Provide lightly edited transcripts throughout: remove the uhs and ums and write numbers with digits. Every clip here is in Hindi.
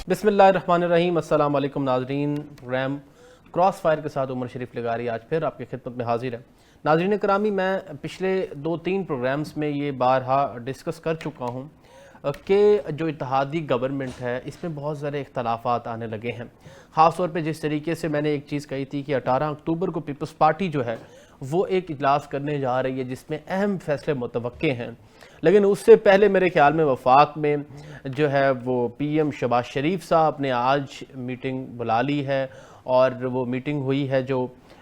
बिस्मिल्लाहिर्रहमानिर्रहीम। अस्सलाम वालेकुम नाज़रीन। प्रोग्राम क्रॉस फायर के साथ उमर शरीफ लगारी आज फिर आपकी खिदमत में हाजिर है। नाज़रीन करामी, मैं पिछले 2-3 प्रोग्राम्स में ये बारहा डिस्कस कर चुका हूँ कि जो इत्तेहादी गवर्नमेंट है इसमें बहुत सारे इख्तलाफात आने लगे हैं। ख़ास तौर पे जिस तरीके से मैंने एक चीज़ कही थी कि 18 अक्टूबर को पीपल्स पार्टी जो है वो एक इजलास करने जा रही है जिसमें अहम फैसले मुतवक्के हैं, लेकिन उससे पहले मेरे ख्याल में वफाक में जो है वो पीएम शहबाज शरीफ साहब ने आज मीटिंग बुला ली है और वो मीटिंग हुई है जो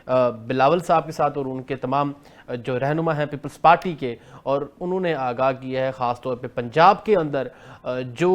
बिलावल साहब के साथ और उनके तमाम जो रहनुमा हैं पीपल्स पार्टी के, और उन्होंने आगाह किया है ख़ास तौर पे पंजाब के अंदर जो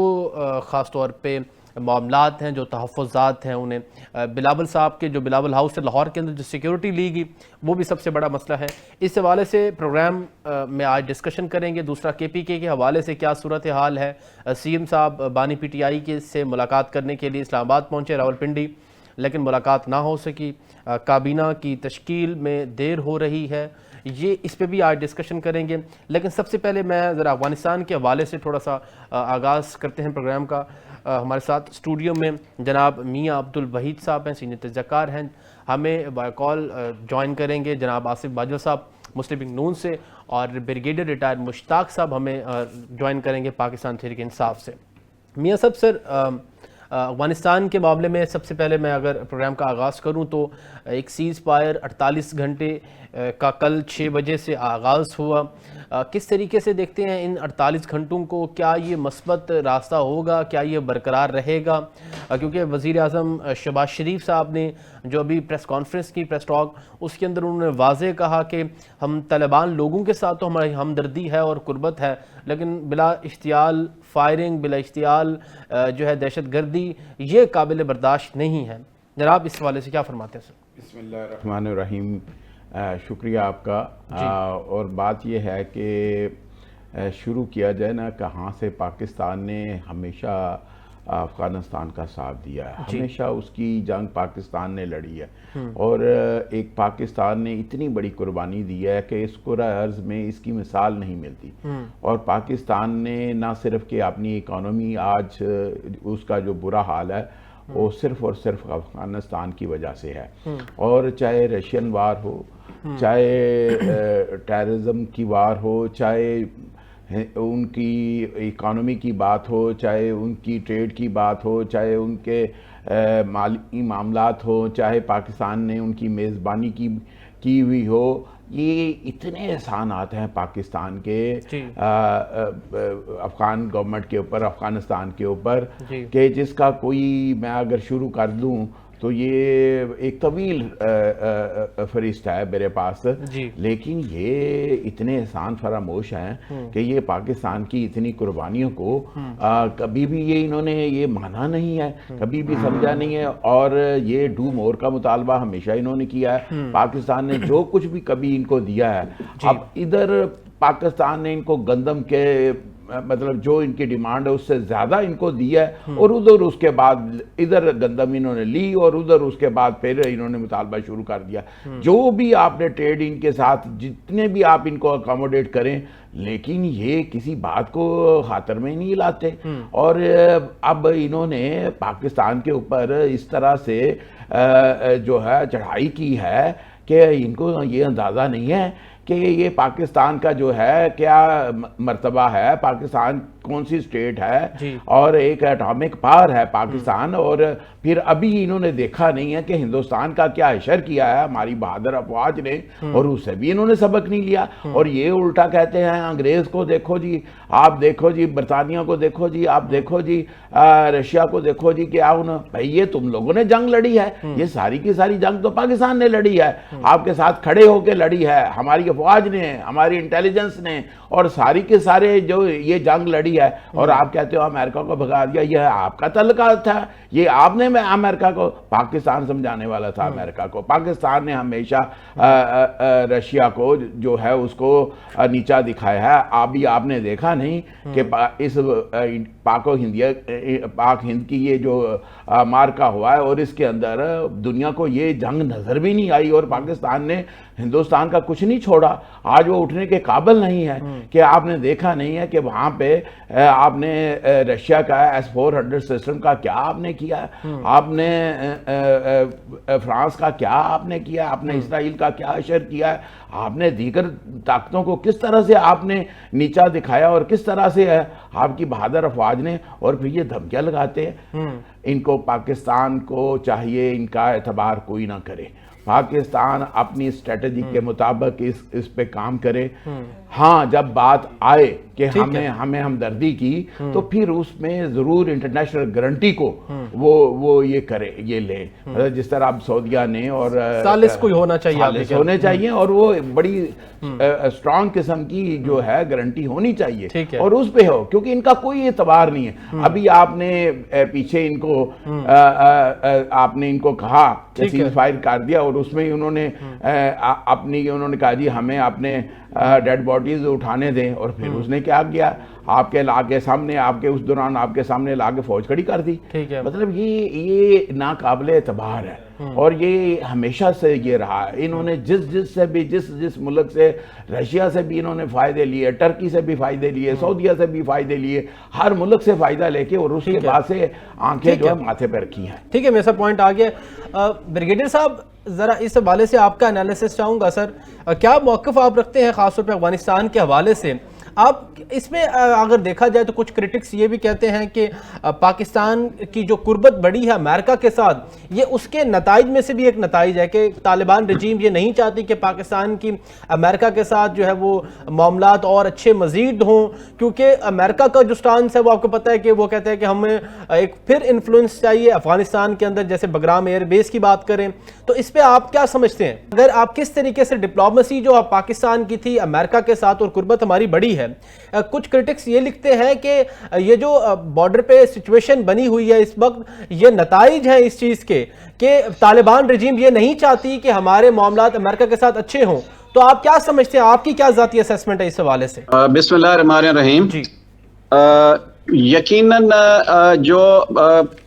ख़ास तौर पे मामलात हैं, जो तहफ़्फ़ुज़ात हैं, उन्हें बिलावल साहब के जो बिलावल हाउस है लाहौर के अंदर जो सिक्योरिटी ली गई वो भी सबसे बड़ा मसला है। इस हवाले से प्रोग्राम में आज डिस्कशन करेंगे। दूसरा KPK के हवाले से क्या सूरत हाल है। CM साहब बानी PTI के से मुलाकात करने के लिए इस्लामाबाद पहुँचे, रावलपिंडी, लेकिन मुलाकात ना हो सकी। काबीना की तश्कील में देर हो रही है, ये इस पे भी आज डिस्कशन करेंगे। लेकिन सबसे पहले मैं ज़रा अफ़गानिस्तान के हवाले से थोड़ा सा आगाज़ करते हैं प्रोग्राम का। हमारे साथ स्टूडियो में जनाब मियाँ अब्दुल वहीद साहब हैं, सीनियर तज़क्कार हैं, हमें बाय कॉल ज्वाइन करेंगे जनाब आसिफ बाजवा साहब मुस्लिम लीग नून से, और ब्रिगेडियर रिटायर्ड मुश्ताक साहब हमें ज्वाइन करेंगे पाकिस्तान तहरीक इंसाफ से। मियाँ साहब, सर अफ़गानिस्तान के मामले में सबसे पहले मैं अगर प्रोग्राम का आगाज़ करूं तो एक सीज़ फायर 48 घंटे का कल 6 बजे से आगाज़ हुआ। किस तरीके से देखते हैं इन 48 घंटों को? क्या ये मस्बत रास्ता होगा, क्या ये बरकरार रहेगा? क्योंकि वज़ीर आज़म शहबाज शरीफ साहब ने जो अभी प्रेस कॉन्फ्रेंस की, प्रेस टॉक, उसके अंदर उन्होंने वाज़ेह कहा कि हम तालिबान लोगों के साथ तो हमारी हमदर्दी है और कुर्बत है, लेकिन बिला इश्तियाल फायरिंग, बिला इश्तियाल जो है दहशत गर्दी, ये काबिल बर्दाश्त नहीं है। जनाब इस हवाले से क्या फरमाते हैं सर? बिस्मिल्लाहिर्रहमानिर्रहीम, शुक्रिया आपका। और बात यह है कि शुरू किया जाए ना, कहाँ से पाकिस्तान ने हमेशा अफ़गानिस्तान का साथ दिया है, हमेशा उसकी जंग पाकिस्तान ने लड़ी है, और एक पाकिस्तान ने इतनी बड़ी कुर्बानी दी है कि इस कुरा अर्ज़ में इसकी मिसाल नहीं मिलती। और पाकिस्तान ने ना सिर्फ कि अपनी इकानमी आज उसका जो बुरा हाल है वो सिर्फ और सिर्फ अफ़गानिस्तान की वजह से है, और चाहे रशियन वार हो, चाहे टेररिज्म की वार हो, चाहे उनकी इकानमी की बात हो, चाहे उनकी ट्रेड की बात हो, चाहे उनके माली मामलात हो, चाहे पाकिस्तान ने उनकी मेज़बानी की हुई हो, ये इतने एहसानात हैं पाकिस्तान के अफ़गान गवर्नमेंट के ऊपर, अफ़गानिस्तान के ऊपर, कि जिसका कोई मैं अगर शुरू कर दूं तो ये एक तवील फरिश्त है मेरे पास, लेकिन ये इतने एहसान फरामोश हैं कि ये पाकिस्तान की इतनी कुर्बानियों को कभी भी ये इन्होंने ये माना नहीं है, कभी भी समझा नहीं है, और ये डू मोर का मुतालबा हमेशा इन्होंने किया है। पाकिस्तान ने जो कुछ भी कभी इनको दिया है, अब इधर पाकिस्तान ने इनको गंदम के मतलब जो इनकी डिमांड है उससे ज़्यादा इनको दिया है, और उधर उसके बाद इधर गंदम इन्होंने ली, और उधर उसके बाद फिर इन्होंने मुतालबा शुरू कर दिया। जो भी आपने ट्रेड इनके साथ, जितने भी आप इनको अकोमोडेट करें, लेकिन ये किसी बात को खातर में नहीं लाते। और अब इन्होंने पाकिस्तान के ऊपर इस तरह से जो है चढ़ाई की है कि इनको ये अंदाज़ा नहीं है कि ये पाकिस्तान का जो है क्या मर्तबा है, पाकिस्तान कौन सी स्टेट है, और एक एटॉमिक पावर है पाकिस्तान। और फिर अभी इन्होंने देखा नहीं है कि हिंदुस्तान का क्या हशर किया है हमारी बहादुर अफवाज ने, और उससे भी इन्होंने सबक नहीं लिया, और ये उल्टा कहते हैं अंग्रेज को देखो जी, आप देखो जी, बरतानिया को देखो जी, आप देखो जी, रशिया को देखो जी, क्या उन्होंने, भाई ये तुम लोगों ने जंग लड़ी है, ये सारी की सारी जंग तो पाकिस्तान ने लड़ी है, आपके साथ खड़े होकर लड़ी है हमारी अफवाज ने, हमारी इंटेलिजेंस ने, और सारी के सारे जो ये जंग लड़ी है। और आप कहते हो अमेरिका को भगा दिया, यह आपका तल्का था, ये आपने अमेरिका को, पाकिस्तान समझाने वाला था अमेरिका को। पाकिस्तान ने हमेशा रशिया को जो है उसको नीचा दिखाया है। अभी आपने देखा नहीं कि इस पाक हिंद की ये जो मार्का हुआ है, और इसके अंदर दुनिया को ये जंग नजर भी नहीं आई, और पाकिस्तान ने हिंदुस्तान का कुछ नहीं छोड़ा। आज वो उठने के काबिल नहीं है कि आपने देखा नहीं है कि वहाँ पे आपने रशिया का S-400 सिस्टम का क्या आपने किया, आपने फ्रांस का क्या आपने किया, आपने इसराइल का क्या असर किया, आपने दीगर ताकतों को किस तरह से आपने नीचा दिखाया और किस तरह से आपकी बहादुर अफवाज ने, और फिर ये धमकियां लगाते हैं। इनको पाकिस्तान को चाहिए इनका एतबार कोई ना करे, पाकिस्तान अपनी स्ट्रेटजी के मुताबिक इस पे काम करे। हाँ, जब बात आए कि हमें हमदर्दी की, तो फिर उसमें जरूर इंटरनेशनल गारंटी को वो ये करे, ये ले, मतलब जिस तरह अब सऊदिया ने और सालिस कोई होना चाहिए और वो बड़ी स्ट्रांग किस्म की जो है गारंटी होनी चाहिए, और उस पे हो, क्योंकि इनका कोई एतबार नहीं है। अभी आपने पीछे इनको आपने इनको कहा कि सीज फायर कर दिया, और उसमें उन्होंने उन्होंने कहा जी हमें अपने डेड बॉडीज उठाने दें, और फिर उसने क्या किया, आपके लाके सामने, उस दौरान आपके सामने लाके फौज खड़ी कर दी। मतलब ये नाकाबिले एतबार है, और ये हमेशा से ये रहा है। इन्होंने जिस मुल्क से, रशिया से भी इन्होंने फायदे लिए, टर्की से भी फायदे लिए, सऊदीया से भी फायदे लिए, हर मुल्क से फायदा लेके और उसके बाद से आंखें जो है माथे पर रखी हैं। ठीक है, मेरा पॉइंट आ गया। ब्रिगेडियर साहब, जरा इस हवाले से आपका एनालिसिस चाहूंगा सर, क्या मौक़िफ़ आप रखते हैं खासतौर पर अफगानिस्तान के हवाले से? आप इसमें अगर देखा जाए तो कुछ क्रिटिक्स ये भी कहते हैं कि पाकिस्तान की जो कुर्बत बढ़ी है अमेरिका के साथ, ये उसके नताइज में से भी एक नताइज है कि तालिबान रजीम ये नहीं चाहती कि पाकिस्तान की अमेरिका के साथ जो है वो मामलात और अच्छे मजीद हों, क्योंकि अमेरिका का जो स्टांस है वो आपको पता है कि वो कहते हैं कि हमें एक फिर इन्फ्लुएंस चाहिए अफगानिस्तान के अंदर, जैसे बगराम एयरबेस की बात करें। तो इस पर आप क्या समझते हैं? अगर आप किस तरीके से डिप्लोमेसी जो पाकिस्तान की थी अमेरिका के साथ और कुर्बत हमारी बढ़ी है, कुछ क्रिटिक्स ये लिखते हैं कि ये जो बॉर्डर पे सिचुएशन बनी हुई है इस वक्त, ये नताइज हैं इस चीज के कि तालिबान रजीम ये नहीं चाहती कि हमारे मामलात अमेरिका के साथ अच्छे हों। तो आप क्या समझते हैं, आपकी क्या जाती असेसमेंट है इस हवाले से? बिस्मिल्लाहिर्रहमानिर्रहीम जी। यकीनन जो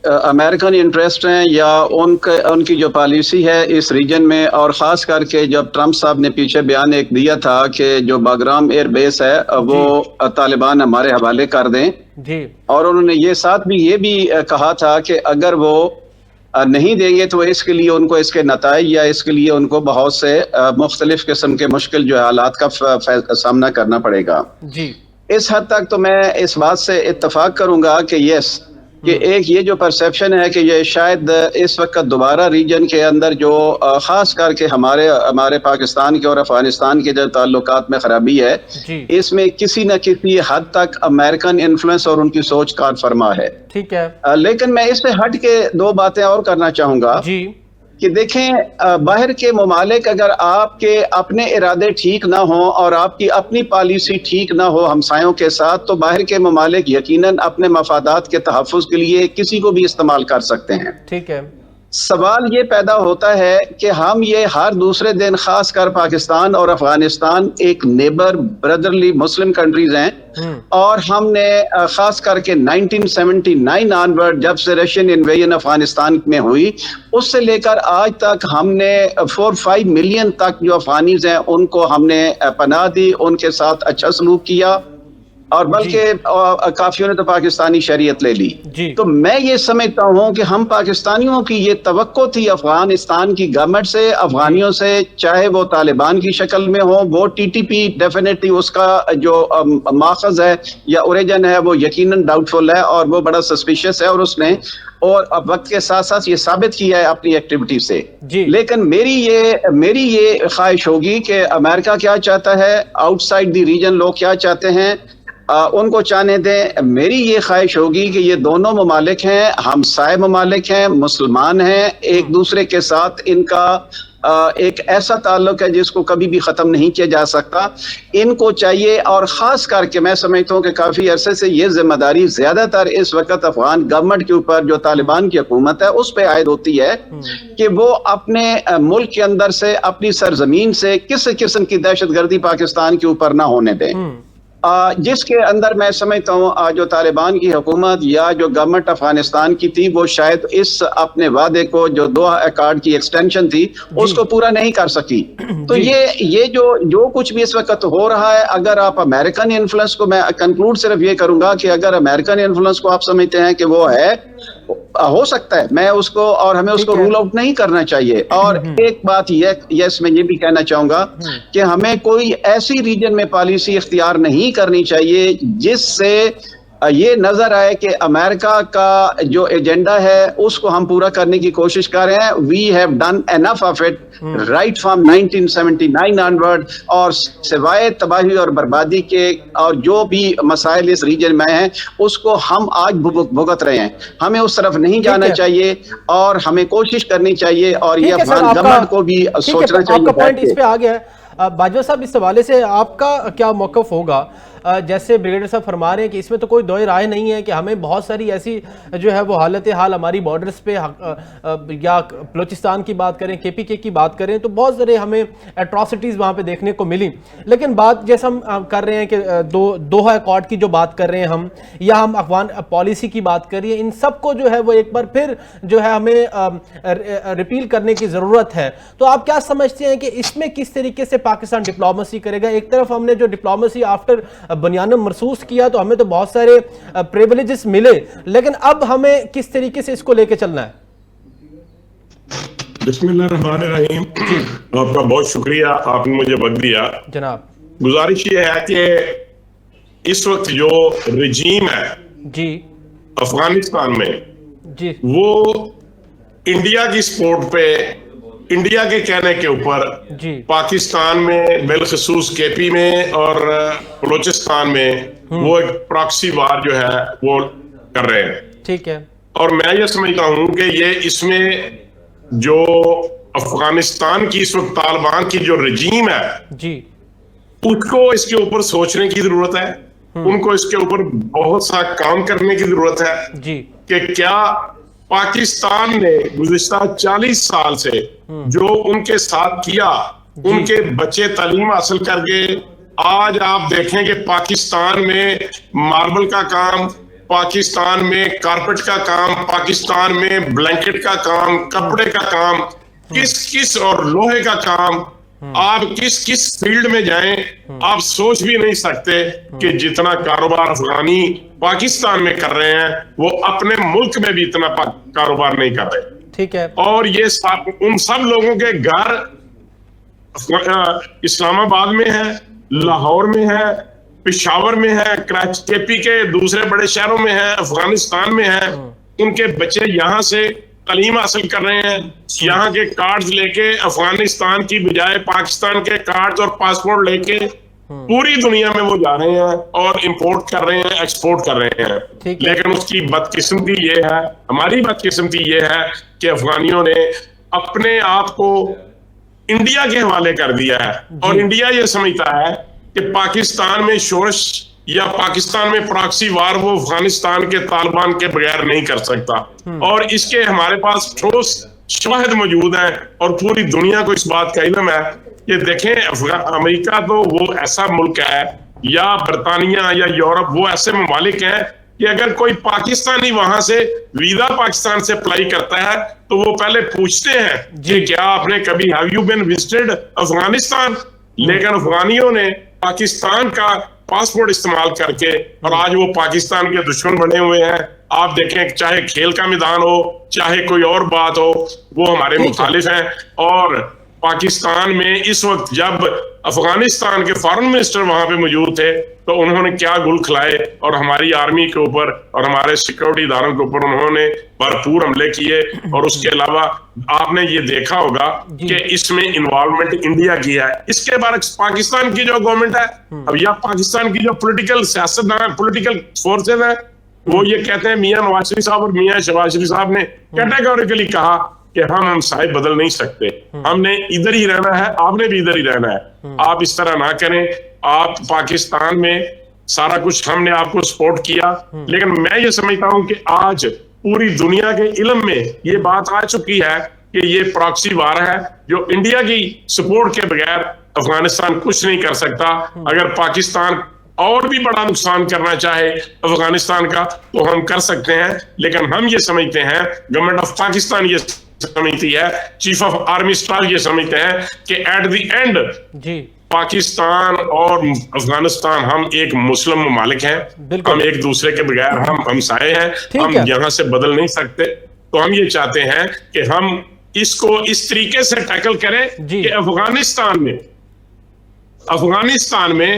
अमेरिकन इंटरेस्ट हैं या उनकी जो पॉलिसी है इस रीजन में, और ख़ास करके जब ट्रंप साहब ने पीछे बयान एक दिया था कि जो बगराम एयर बेस है वो तालिबान हमारे हवाले कर दें जी, और उन्होंने ये भी कहा था कि अगर वो नहीं देंगे तो इसके लिए उनको इसके नताइज या इसके लिए उनको बहुत से मुख्तलिफ किस्म के मुश्किल जो हालात का सामना करना पड़ेगा जी। इस हद तक तो मैं इस बात से इत्तफाक करूंगा कि यस, कि एक ये जो परसेप्शन है कि ये शायद इस वक्त दोबारा रीजन के अंदर जो खास करके हमारे पाकिस्तान के और अफगानिस्तान के जो ताल्लुकात में खराबी है, इसमें किसी न किसी हद तक अमेरिकन इन्फ्लुएंस और उनकी सोच कार फरमा है। ठीक है, लेकिन मैं इससे हट के दो बातें और करना चाहूंगा जी, कि देखें बाहर के ममालिक अगर आपके अपने इरादे ठीक ना हो और आपकी अपनी पॉलिसी ठीक ना हो हमसायों के साथ, तो बाहर के ममालिक यकीनन अपने मफादात के तहफ़्फ़ुज़ के लिए किसी को भी इस्तेमाल कर सकते हैं। ठीक है, सवाल ये पैदा होता है कि हम ये हर दूसरे दिन, खास कर पाकिस्तान और अफगानिस्तान एक नेबर ब्रदरली मुस्लिम कंट्रीज हैं, और हमने खास करके 1979 ऑनवर्ड जब से रशियन इन्वेजन अफगानिस्तान में हुई, उससे लेकर आज तक हमने 4-5 मिलियन तक जो अफगानीज हैं उनको हमने पनाह दी, उनके साथ अच्छा सलूक किया, और बल्कि काफियों ने तो पाकिस्तानी शरीयत ले ली। तो मैं ये समझता हूँ कि हम पाकिस्तानियों की ये तवक्को थी अफगानिस्तान की गवर्नमेंट से, अफगानियों से, चाहे वो तालिबान की शक्ल में हो, वो टीटीपी डेफिनेटली उसका जो माखज़ है या ओरिजिन है वो यकीनन डाउटफुल है और वो बड़ा सस्पिशियस है, और उसने और अब वक्त के साथ साथ ये साबित किया है अपनी एक्टिविटी से। लेकिन मेरी ये ख्वाहिश होगी कि अमेरिका क्या चाहता है, आउटसाइड द रीजन लोग क्या चाहते हैं, उनको चाहने दें। मेरी ये ख्वाहिश होगी कि ये दोनों ममालिक हैं, हमसाए ममालिक हैं, मुसलमान हैं, एक दूसरे के साथ इनका एक ऐसा ताल्लुक है जिसको कभी भी ख़त्म नहीं किया जा सकता। इनको चाहिए, और ख़ास करके मैं समझता हूँ कि काफ़ी अरसे से ये जिम्मेदारी ज़्यादातर इस वक्त अफगान गवर्नमेंट के ऊपर, जो तालिबान की हुकूमत है, उस पर आयद होती है कि वो अपने मुल्क के अंदर से, अपनी सरजमीन से किसी किस्म की दहशत गर्दी पाकिस्तान के ऊपर ना होने दें। जिसके अंदर मैं समझता हूँ जो तालिबान की हुकूमत या जो गवर्नमेंट अफगानिस्तान की थी वो शायद इस अपने वादे को जो दोहा अकॉर्ड की एक्सटेंशन थी उसको पूरा नहीं कर सकी। तो ये जो कुछ भी इस वक्त हो रहा है, अगर आप अमेरिकन इन्फ्लुएंस को, मैं कंक्लूड सिर्फ ये करूंगा कि अगर अमेरिकन इन्फ्लुएंस को आप समझते हैं कि वो है, हो सकता है, मैं उसको और हमें उसको रूल आउट नहीं करना चाहिए। और एक बात यस मैं ये भी कहना चाहूंगा कि हमें कोई ऐसी रीजन में पॉलिसी इख्तियार नहीं करनी चाहिए जिससे ये नजर आए कि अमेरिका का जो एजेंडा है उसको हम पूरा करने की कोशिश कर रहे हैं। We have done enough of it right from 1979 onward, और सिवाय तबाही और बर्बादी के और जो भी मसाइल इस रीजन में हैं उसको हम आज भुगत रहे हैं। हमें उस तरफ नहीं जाना चाहिए और हमें कोशिश करनी चाहिए, और ये अफगान गवर्नमेंट को भी सोचना चाहिए। आपका पॉइंट इस पे आ गया है। बाजवा साहब, इस हवाले से आपका क्या मौक़िफ़ होगा? जैसे ब्रिगेडियर साहब फरमा रहे हैं कि इसमें तो कोई दो राय नहीं है कि हमें बहुत सारी ऐसी जो है वो हालत हाल हमारी बॉर्डर्स पे या बलूचिस्तान की बात करें, KPK की बात करें, तो बहुत सारे हमें एट्रॉसिटीज़ वहाँ पे देखने को मिली। लेकिन बात जैसे हम कर रहे हैं कि दोहा अकॉर्ड की जो बात कर रहे हैं हम, या हम अफगान पॉलिसी की बात कर रही है, इन सबको जो है वो एक बार फिर जो है हमें रिपील करने की ज़रूरत है। तो आप क्या समझते हैं कि इसमें किस तरीके से पाकिस्तान डिप्लोमेसी करेगा? एक तरफ हमने जो डिप्लोमेसी आफ्टर बुनियादम महसूस किया तो हमें तो बहुत सारे प्रिविलेजेस मिले, लेकिन अब हमें किस तरीके से इसको लेके चलना है? बिस्मिल्लाहिर्रहमानिर्रहीम। आपका बहुत शुक्रिया, आपने मुझे वक्त दिया। जनाब, गुजारिश ये है कि इस वक्त जो रजीम है जी अफगानिस्तान में जी, वो इंडिया की सपोर्ट पे, इंडिया के कहने के ऊपर पाकिस्तान में बिलखसूस KP में और बलूचिस्तान में वो एक प्रॉक्सी वार जो है वो कर रहे हैं। ठीक है। और मैं ये समझता हूं कि ये इसमें जो अफगानिस्तान की इस वक्त तालिबान की जो रजीम है जी, उसको इसके ऊपर सोचने की जरूरत है। उनको इसके ऊपर बहुत सा काम करने की जरूरत है जी, कि क्या पाकिस्तान ने गुज़िश्ता 40 साल से जो उनके साथ किया, उनके बच्चे तालीम हासिल करके आज आप देखें कि पाकिस्तान में मार्बल का काम, पाकिस्तान में कारपेट का काम, पाकिस्तान में ब्लैंकेट का काम, कपड़े का काम, किस और लोहे का काम, आप किस फील्ड में जाएं, आप सोच भी नहीं सकते कि जितना कारोबार अफगानी पाकिस्तान में कर रहे हैं वो अपने मुल्क में भी इतना कारोबार नहीं कर रहे। ठीक है। और ये उन सब लोगों के घर इस्लामाबाद में है, लाहौर में है, पेशावर में है, KP के दूसरे बड़े शहरों में है, अफगानिस्तान में है। उनके बच्चे यहाँ से तालीम हासिल कर रहे हैं, यहाँ के कार्ड्स लेके अफगानिस्तान की बजाय पाकिस्तान के कार्ड्स और पासपोर्ट लेके पूरी दुनिया में वो जा रहे हैं और इंपोर्ट कर रहे हैं, एक्सपोर्ट कर रहे हैं। लेकिन उसकी बदकिस्मती ये है, हमारी बदकिस्मती ये है कि अफगानियों ने अपने आप को इंडिया के हवाले कर दिया है, और इंडिया ये समझता है कि पाकिस्तान में शोरश या पाकिस्तान में प्रॉक्सी वार वो अफगानिस्तान के तालिबान के बगैर नहीं कर सकता। और इसके हमारे पास ठोस शवाहिद मौजूद है और पूरी दुनिया को इस बात का इल्म है कि देखें, अमेरिका तो वो ऐसा मुल्क है, या बरतानिया या यूरोप वो ऐसे ममालिक हैं कि अगर कोई पाकिस्तानी वहां से वीजा पाकिस्तान से अप्लाई करता है तो वो पहले पूछते हैं कि क्या आपने कभी have you been visited Afghanistan. लेकिन अफगानियों ने पाकिस्तान का पासपोर्ट इस्तेमाल करके और आज वो पाकिस्तान के दुश्मन बने हुए हैं। आप देखें, चाहे खेल का मैदान हो, चाहे कोई और बात हो, वो हमारे मुखालिफ हैं। और पाकिस्तान में इस वक्त जब अफगानिस्तान के फॉरेन मिनिस्टर वहां पे मौजूद थे तो उन्होंने क्या गुल खिलाए और हमारी आर्मी के ऊपर और हमारे सिक्योरिटी इदारों के ऊपर उन्होंने भरपूर हमले किए। और उसके अलावा आपने ये देखा होगा कि इसमें इन्वॉल्वमेंट इंडिया की है। इसके बाद पाकिस्तान की जो गवर्नमेंट है अब, या पाकिस्तान की जो पॉलिटिकल सियासतदान, पॉलिटिकल फोर्सेज है, वो ये कहते हैं, मियां नवाज शरीफ साहब और मियां शहबाज शरीफ साहब ने कैटेगोरिकली कहा कि हम साहिब बदल नहीं सकते, हमने इधर ही रहना है, आपने भी इधर ही रहना है। आप इस तरह ना करें। आप पाकिस्तान में सारा कुछ हमने आपको सपोर्ट किया, लेकिन मैं ये समझता हूं कि आज पूरी दुनिया के इल्म में ये बात आ चुकी है कि ये प्रॉक्सी वार है जो इंडिया की सपोर्ट के बगैर अफगानिस्तान कुछ नहीं कर सकता। अगर पाकिस्तान और भी बड़ा नुकसान करना चाहे अफगानिस्तान का तो हम कर सकते हैं, लेकिन हम ये समझते हैं, गवर्नमेंट ऑफ पाकिस्तान ये समझती है, चीफ ऑफ आर्मी स्टाफ ये समझते हैं कि एट द एंड जी पाकिस्तान और अफगानिस्तान हम एक मुस्लिम ममालिक हैं, हम एक दूसरे के बगैर हम हमसाए हैं, हम यहाँ से बदल नहीं सकते। तो हम ये चाहते हैं कि हम इसको इस तरीके से टैकल करें कि अफगानिस्तान में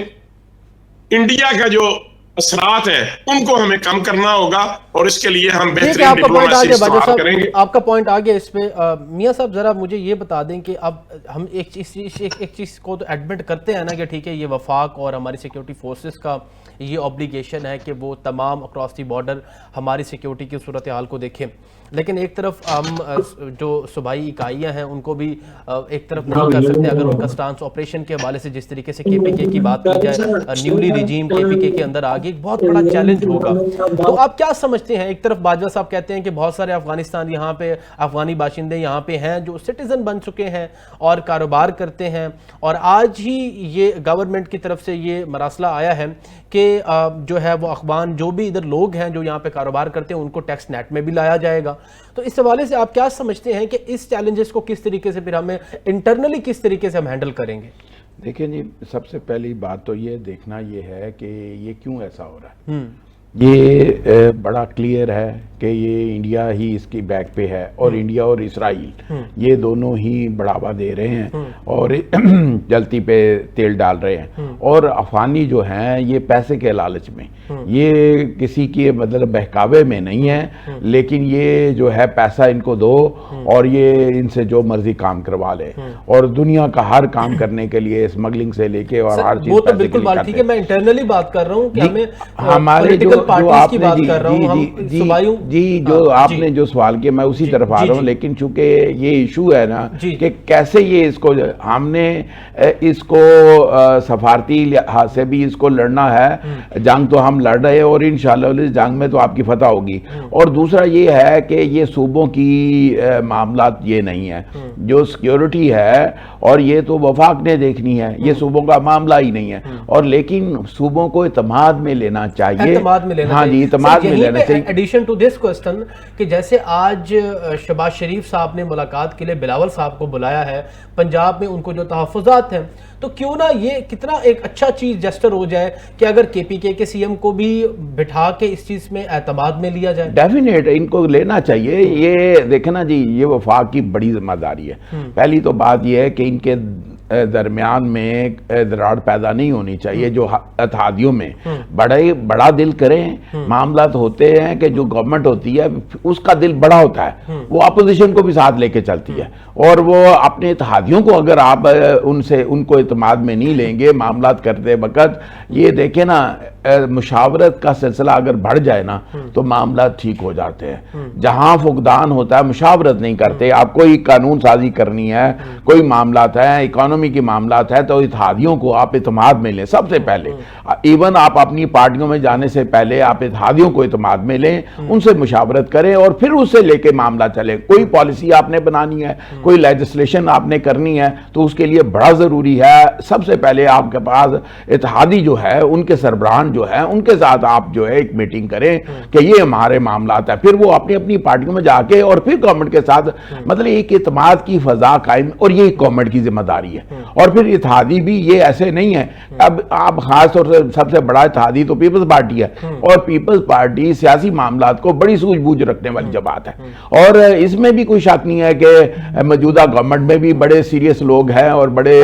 इंडिया का जो असरात हैं उनको हमें कम करना होगा, और इसके लिए हम बेहतरीन डिप्लोमेसी इस्तेमाल करेंगे। आपका पॉइंट आ गया इस पे। मियां साहब जरा मुझे ये बता दें कि अब हम एक चीज को तो एडमिट करते हैं ना कि ठीक है, ये वफाक और हमारी सिक्योरिटी फोर्सेस का ये ऑब्लिगेशन है कि वो तमाम अक्रॉस दी बॉर्डर हमारी सिक्योरिटी की सूरत हाल को देखें, लेकिन एक तरफ हम जो सूबाई इकाइयां हैं उनको भी एक तरफ नहीं कर सकते अगर उनका स्टांस ऑपरेशन के हवाले से जिस तरीके से केपीके की बात की जाए, न्यूली रिजीम केपीके के अंदर आगे एक बहुत बड़ा चैलेंज होगा। तो आप क्या समझते हैं? एक तरफ बाजवा साहब कहते हैं कि बहुत सारे अफगानिस्तान यहाँ पे अफगानी बाशिंदे यहाँ पे हैं जो सिटीजन बन चुके हैं और कारोबार करते हैं, और आज ही ये गवर्नमेंट की तरफ से ये मरासला आया है कि जो है वो अफगान जो भी इधर लोग हैं जो यहाँ पे कारोबार करते हैं उनको टैक्स नेट में भी लाया जाएगा। तो इस हवाले से आप क्या समझते हैं कि इस चैलेंजेस को किस तरीके से फिर हमें इंटरनली किस तरीके से हम हैंडल करेंगे? देखिए जी, सबसे पहली बात तो ये देखना ये है कि ये क्यों ऐसा हो रहा है। ये बड़ा क्लियर है कि ये इंडिया ही इसकी बैक पे है, और इंडिया और इसराइल ये दोनों ही बढ़ावा दे रहे हैं और जलती पे तेल डाल रहे हैं। और अफगानी जो हैं ये पैसे के लालच में, ये किसी के मतलब बहकावे में नहीं है, लेकिन ये जो है पैसा इनको दो और ये इनसे जो मर्जी काम करवा ले, और दुनिया का हर काम करने के लिए स्मगलिंग से लेके और हर चीज वो तो बिल्कुल बात ठीक है, मैं इंटरनली बात कर रहा हूँ कि हमें हमारे जो आपने जो आपने जो सवाल किया मैं उसी तरफ आ रहा हूँ। लेकिन चूंकि ये इशू है ना कि कैसे ये इसको हमने इसको सफारती लिहाज से भी इसको लड़ना है, जंग तो हम लड़ रहे हैं और इंशाल्लाह इस जंग में तो आपकी फतह होगी। और दूसरा ये है कि ये सूबों की मामला ये नहीं है, जो सिक्योरिटी है और ये तो वफाक ने देखनी है, ये सूबों का मामला ही नहीं है। और लेकिन सूबों को इत्मीनान में लेना चाहिए, हाँ जी, इत्मीनान में लेना चाहिए। एडिशन टू दिस क्वेश्चन कि जैसे आज शहबाज शरीफ साहब ने मुलाकात के लिए बिलावल साहब को बुलाया है पंजाब में, उनको जो तहफ़्फ़ुज़ात हैं, तो क्यों ना ये कितना एक अच्छा चीज जस्टर हो जाए कि अगर केपीके के सीएम को भी बिठा के इस चीज में एतमाद में लिया जाए। डेफिनेट इनको लेना चाहिए। ये देखना जी, ये वफाक की बड़ी जिम्मेदारी है। पहली तो बात ये है कि इनके दरमियान में दरार पैदा नहीं होनी चाहिए। जो इत्तेहादियों में बड़ा दिल करें, मामला तो होते हैं कि जो गवर्नमेंट होती है उसका दिल बड़ा होता है, वो अपोजिशन को भी साथ लेके चलती है, और वो अपने इत्तेहादियों को अगर आप उनको इत्मीनान में नहीं लेंगे मामला करते वक्त, ये देखे ना मुशावरत का सिलसिला अगर बढ़ जाए ना तो मामला ठीक हो जाते हैं। जहां फुकदान होता है मुशावरत नहीं करते। आप कोई कानून साजी करनी है, कोई मामला है, इकोनॉमी की मामला है, तो इत्तेहादियों को आप इत्मीनान में लें सबसे पहले। इवन आप अपनी पार्टियों में जाने से पहले आप इत्तेहादियों को इत्मीनान में लें, उनसे मुशावरत करें और फिर उससे लेके मामला चले। कोई पॉलिसी आपने बनानी है, कोई लेजिस्लेशन आपने करनी है, तो उसके लिए बड़ा जरूरी है सबसे पहले आपके पास इत्तेहादी जो है उनके सरबराहान जो है उनके साथ आप जो है एक मीटिंग करें कि ये हमारे मामला है। फिर वो अपनी अपनी पार्टियों में जाके और फिर गवर्नमेंट के साथ मतलब एक इत्मीनान की फजा कायम, और ये गवर्नमेंट की जिम्मेदारी है। और फिर इत्तेहादी भी ये ऐसे नहीं है। अब आप खास तौर से सबसे बड़ा इत्तेहादी तो पीपल्स पार्टी है, और पीपल्स पार्टी सियासी मामला को बड़ी सूझबूझ रखने वाली जमात है, और इसमें भी कोई शक नहीं है कि मौजूदा गवर्नमेंट में भी बड़े सीरियस लोग हैं और बड़े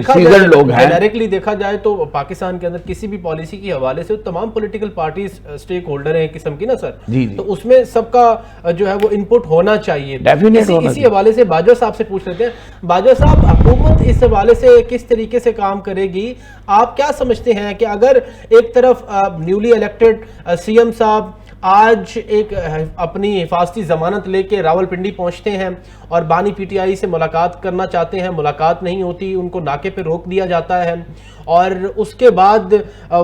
सीजन लोग हैं। डायरेक्टली देखा जाए तो पाकिस्तान के अंदर किसी भी पॉलिसी के हवाले से तमाम पॉलिटिकल पार्टीज स्टेक होल्डर हैं किस्म की ना सर, जी। तो उसमें सबका जो है वो इनपुट होना चाहिए। इसी हवाले से बाजवा साहब से पूछ लेते हैं। बाजवा साहब, हुकूमत इस हवाले से किस तरीके से काम करेगी? आप क्या समझते हैं कि अगर एक तरफ न्यूली इलेक्टेड सीएम साहब आज एक अपनी हिफाजती जमानत लेके रावलपिंडी पहुंचते हैं और बानी पीटीआई से मुलाकात करना चाहते हैं, मुलाकात नहीं होती, उनको नाके पे रोक दिया जाता है और उसके बाद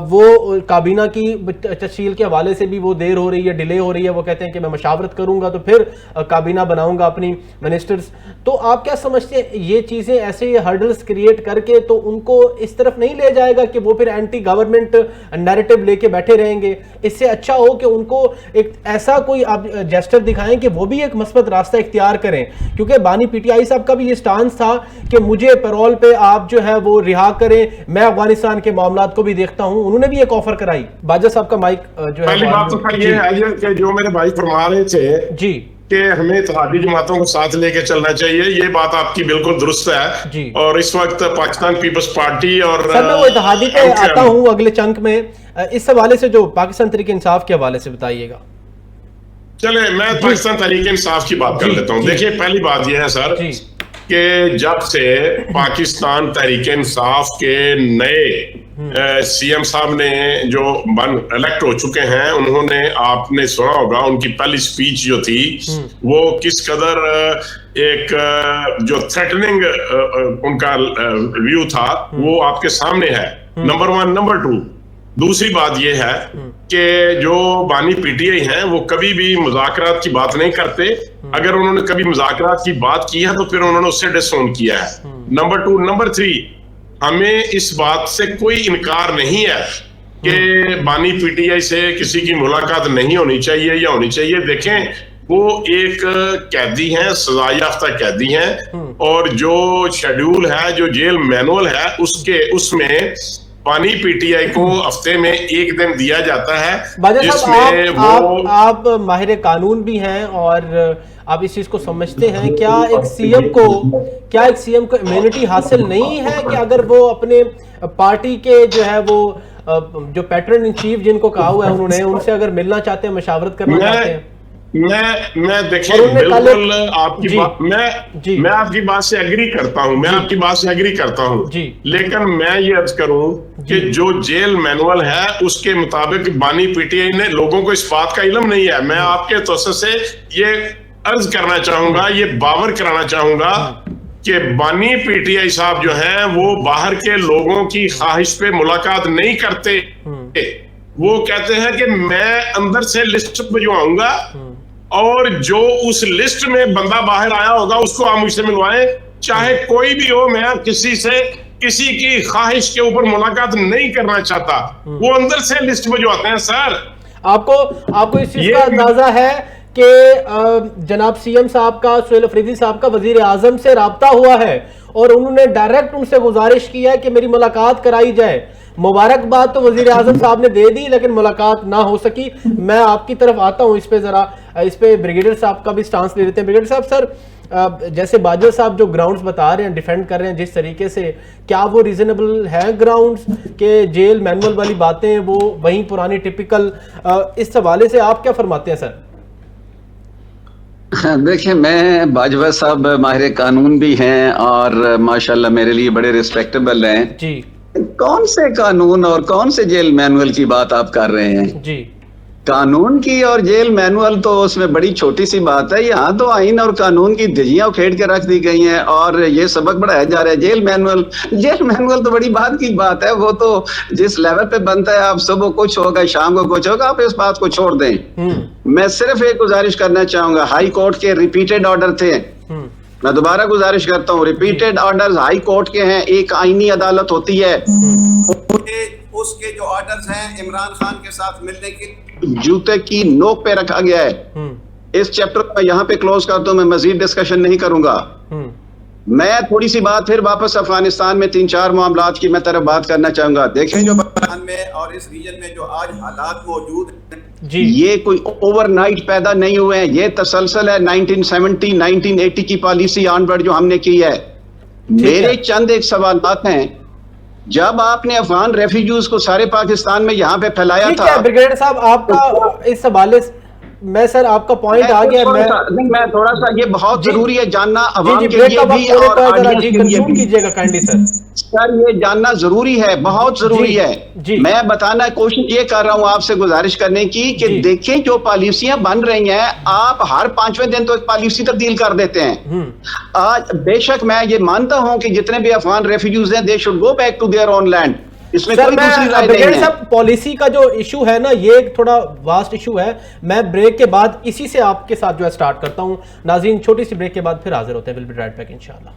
वो काबीना की तश्कील के हवाले से भी वो देर हो रही है, डिले हो रही है। वो कहते हैं कि मैं मशावरत करूंगा तो फिर काबीना बनाऊंगा अपनी मिनिस्टर्स। तो आप क्या समझते हैं ये चीज़ें ऐसे हर्डल्स क्रिएट करके तो उनको इस तरफ नहीं ले जाएगा कि वो फिर एंटी गवर्नमेंट नैरेटिव लेके बैठे रहेंगे? इससे अच्छा हो कि उनको एक ऐसा कोई आप जेस्टर दिखाएं कि वो भी एक मस्बत रास्ता इख्तियार करें, क्योंकि बानी पीटीआई साहब का भी ये स्टांस था कि मुझे पैरोल पे आप जो है वो रिहा करें, मैं अफगानिस्तान के मामलात को भी देखता हूं। उन्होंने भी एक ऑफर कराई। बाजा साहब का माइक जो है, पहली बात तो सर ये है कि जो मेरे भाई फरमा रहे थे जी कि हमें इत्तेहादी जमातों को साथ लेके चलना चाहिए, ये बात आपकी बिल्कुल दुरुस्त है जी। और इस वक्त पाकिस्तान पीपल्स पार्टी और सर मैं वो इत्तेहादी पे आता हूं अगले चंक में, इस हवाले से जो पाकिस्तान तहरीक इंसाफ के हवाले से बताइएगा। चले मैं पाकिस्तान तहरीक इंसाफ की बात कर लेता हूँ। देखिए पहली बात यह है सर कि जब से पाकिस्तान तहरीक इंसाफ के नए सीएम साहब ने जो इलेक्ट हो चुके हैं, उन्होंने आपने सुना होगा उनकी पहली स्पीच जो थी वो किस कदर एक जो थ्रेटनिंग उनका व्यू था वो आपके सामने है, नंबर 1। नंबर 2 दूसरी बात यह है कि जो बानी पीटीआई हैं वो कभी भी मुज़ाकरात की बात नहीं करते। अगर उन्होंने कभी मुज़ाकरात की बात की है तो फिर उन्होंने उससे डिसोन किया है। नंबर 2। नंबर 3 हमें इस बात से कोई इनकार नहीं है कि बानी पीटीआई से किसी की मुलाकात नहीं होनी चाहिए या होनी चाहिए। देखें वो एक कैदी हैं, सजा याफ्ता कैदी हैं और जो शेड्यूल है, जो जेल मैनुअल है उसमें बानी पीटीआई को हफ्ते में 1 दिन दिया जाता है। जिसमें आप माहिर कानून भी हैं और आप इस चीज को समझते हैं, क्या एक सीएम को इम्यूनिटी हासिल नहीं है कि अगर वो अपने पार्टी के जो है वो जो पैटर्न इन चीफ जिनको कहा हुआ है उन्होंने, उनसे अगर मिलना चाहते हैं, मशावरत करना चाहते हैं? मैं देखिए बिल्कुल आपकी बात मैं आपकी बात से एग्री करता हूं, आपकी बात से एग्री करता हूं, लेकिन मैं ये अर्ज करूं कि जो जेल मैनुअल है उसके मुताबिक बानी पीटीआई ने लोगों को इस बात का इल्म नहीं है। मैं आपके तौर से ये अर्ज करना चाहूंगा, ये बावर कराना चाहूंगा कि बानी पीटीआई साहब जो हैं वो बाहर के लोगों की ख्वाहिश पे मुलाकात नहीं करते। वो कहते हैं कि मैं अंदर से लिस्ट भिजवाऊंगा और जो उस लिस्ट में बंदा बाहर आया होगा उसको आप मुझसे मिलवाएं, चाहे कोई भी हो। मैं किसी की ख्वाहिश के ऊपर मुलाकात नहीं करना चाहता। वो अंदर से लिस्ट भिजवाते हैं। सर आपको इस चीज का अंदाजा है कि जनाब सीएम साहब का, सुहेल अफरीदी साहब का वजीर आजम से राब्ता हुआ है और उन्होंने डायरेक्ट उनसे गुजारिश की है कि मेरी मुलाकात कराई जाए। मुबारकबाद तो वजीर आजम साहब ने दे दी लेकिन मुलाकात ना हो सकी। मैं आपकी तरफ आता हूं इस पे ब्रिगेडियर साहब का भी स्टांस ले लेते हैं। ब्रिगेडियर साहब, सर जैसे बाजवा साहब जो ग्राउंड्स बता रहे हैं, डिफेंड कर रहे हैं जिस तरीके से, क्या वो रीजनेबल है ग्राउंड्स के जेल मैनुअल वाली बातें वो वहीं पुरानी टिपिकल, इस हवाले से आप क्या फरमाते हैं सर? देखिए मैं बाजवा साहब माहिर कानून भी हैं और माशाल्लाह मेरे लिए बड़े रिस्पेक्टेबल हैं जी। कौन से कानून और कौन से जेल मैनुअल की बात आप कर रहे हैं जी? कानून की और जेल मैनुअल तो उसमें बड़ी छोटी सी बात है। यहाँ तो आइन और कानून की धज्जियां उखेड़ के रख दी गई हैं और ये सबक बढ़ाया जा रहा है। जेल मैनुअल तो बड़ी बात की बात है। वो तो जिस लेवल पे बनता है, आप सुबह कुछ होगा, शाम को कुछ होगा, आप इस बात को छोड़ दें। मैं सिर्फ एक गुजारिश करना चाहूंगा, हाई कोर्ट के रिपीटेड ऑर्डर थे, मैं दोबारा गुजारिश करता हूँ, रिपीटेड ऑर्डर्स हाई कोर्ट के हैं। एक आईनी अदालत होती है, उसके जो ऑर्डर्स हैं इमरान खान के साथ मिलने के जूते की नोक पे रखा गया है। इस चैप्टर को यहाँ पे क्लोज करता हूँ, मैं मजीद डिस्कशन नहीं करूंगा। मैं थोड़ी सी बात फिर वापस अफगानिस्तान में 3-4 मामलात की मैं तरफ बात करना चाहूंगा। देखें जो पाकिस्तान में और इस रीजन में जो आज हालात मौजूद हैं जी, ये कोई ओवरनाइट पैदा नहीं हुए हैं। ये तसलसल है 1970 1980 की पॉलिसी ऑनवर्ड जो हमने की है। मेरे चंद एक सवालात हैं, जब आपने अफगान रेफ्यूजीज को सारे पाकिस्तान में यहाँ पे फैलाया था। ब्रिगेडियर साहब आपका इस हवाले मैं सर आपका पॉइंट आ गया। मैं थोड़ा सा ये बहुत जरूरी है जानना अवाम के लिए भी और ऑडियंस के लिए भी। कीजिएगा काइंडली सर ये जानना जरूरी है, बहुत जरूरी है। मैं बताना कोशिश ये कर रहा हूं आपसे गुजारिश करने की कि देखें जो पॉलिसियां बन रही हैं, आप हर 5वें दिन तो एक पॉलिसी तब्दील कर देते हैं। आज बेशक मैं ये मानता हूं कि जितने भी अफगान रेफ्यूजीज हैं they should go back to their own land, इसमें कोई दूसरी राय नहीं है। सब पॉलिसी का जो इशू है ना, ये थोड़ा वास्ट इशू है। मैं ब्रेक के बाद इसी से आपके साथ जो है स्टार्ट करता हूं। नाज़रीन छोटी सी ब्रेक के बाद फिर हाजिर होते हैं। विल बी राइट बैक इंशाल्लाह।